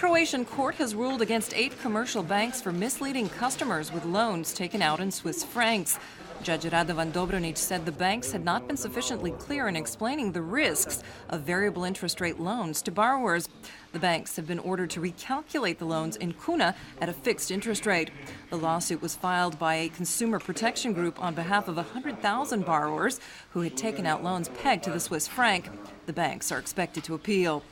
Croatian court has ruled against 8 commercial banks for misleading customers with loans taken out in Swiss francs. Judge Radovan Dobronic said the banks had not been sufficiently clear in explaining the risks of variable interest rate loans to borrowers. The banks have been ordered to recalculate the loans in kuna at a fixed interest rate. The lawsuit was filed by a consumer protection group on behalf of 100,000 borrowers who had taken out loans pegged to the Swiss franc. The banks are expected to appeal.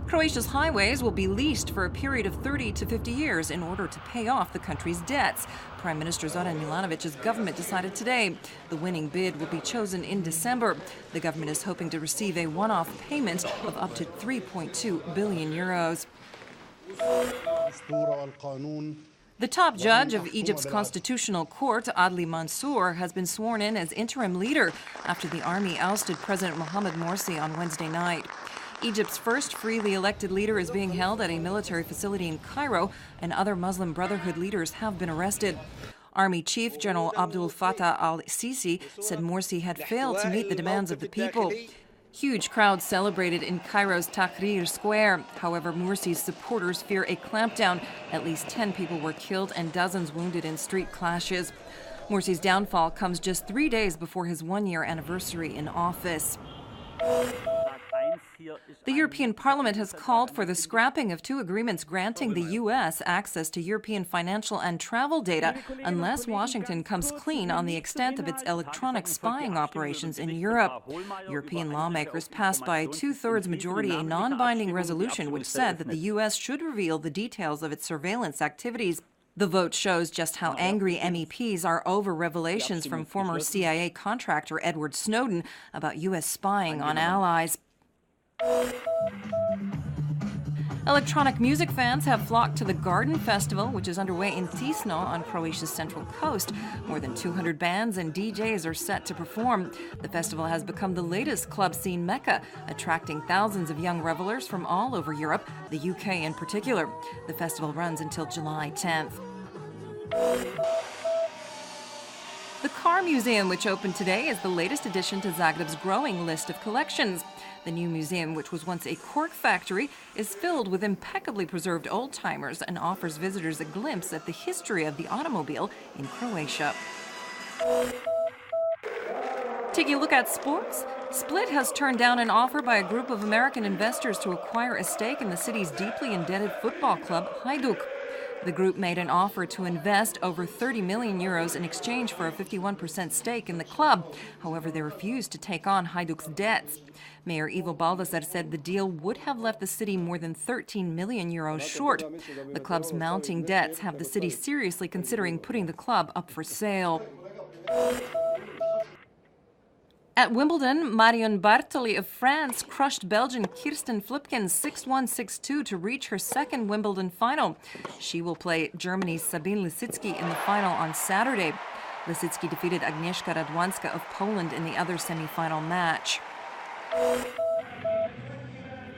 Croatia's highways will be leased for a period of 30 to 50 years in order to pay off the country's debts. Prime Minister Zoran Milanovic's government decided today. The winning bid will be chosen in December. The government is hoping to receive a one-off payment of up to 3.2 billion euros. The top judge of Egypt's constitutional court, Adli Mansour, has been sworn in as interim leader after the army ousted President Mohamed Morsi on Wednesday night. Egypt's first freely elected leader is being held at a military facility in Cairo, and other Muslim Brotherhood leaders have been arrested. Army Chief General Abdul Fattah al-Sisi said Morsi had failed to meet the demands of the people. Huge crowds celebrated in Cairo's Tahrir Square. However, Morsi's supporters fear a clampdown. At least 10 people were killed and dozens wounded in street clashes. Morsi's downfall comes just 3 days before his one-year anniversary in office. The European Parliament has called for the scrapping of 2 agreements granting the U.S. access to European financial and travel data unless Washington comes clean on the extent of its electronic spying operations in Europe. European lawmakers passed by a 2/3 majority a non-binding resolution which said that the U.S. should reveal the details of its surveillance activities. The vote shows just how angry MEPs are over revelations from former CIA contractor Edward Snowden about U.S. spying on allies. Electronic music fans have flocked to the Garden Festival, which is underway in Tisno on Croatia's central coast. More than 200 bands and DJs are set to perform. The festival has become the latest club scene mecca, attracting thousands of young revelers from all over Europe, the UK in particular. The festival runs until July 10th. The Car Museum, which opened today, is the latest addition to Zagreb's growing list of collections. The new museum, which was once a cork factory, is filled with impeccably preserved old-timers and offers visitors a glimpse at the history of the automobile in Croatia. Taking a look at sports, Split has turned down an offer by a group of American investors to acquire a stake in the city's deeply indebted football club, Hajduk. The group made an offer to invest over 30 million euros in exchange for a 51% stake in the club. However, they refused to take on Hajduk's debts. Mayor Ivo Baldasar said the deal would have left the city more than 13 million euros short. The club's mounting debts have the city seriously considering putting the club up for sale. At Wimbledon, Marion Bartoli of France crushed Belgian Kirsten Flipkens 6-1, 6-2 to reach her second Wimbledon final. She will play Germany's Sabine Lisicki in the final on Saturday. Lisicki defeated Agnieszka Radwanska of Poland in the other semi-final match.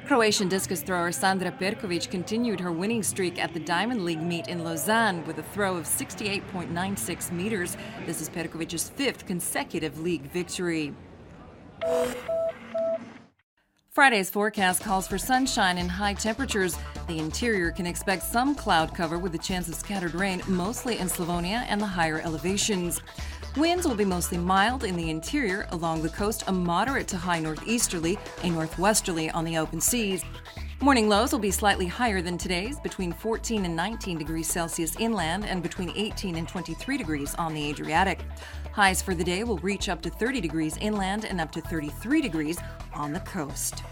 Croatian discus thrower Sandra Perkovic continued her winning streak at the Diamond League meet in Lausanne with a throw of 68.96 meters. This is Perkovic's 5th consecutive league victory. Friday's forecast calls for sunshine and high temperatures. The interior can expect some cloud cover with a chance of scattered rain, mostly in Slavonia and the higher elevations. Winds will be mostly mild in the interior. Along the coast, a moderate to high northeasterly, a northwesterly on the open seas. Morning lows will be slightly higher than today's, between 14 and 19 degrees Celsius inland and between 18 and 23 degrees on the Adriatic. Highs for the day will reach up to 30 degrees inland and up to 33 degrees on the coast.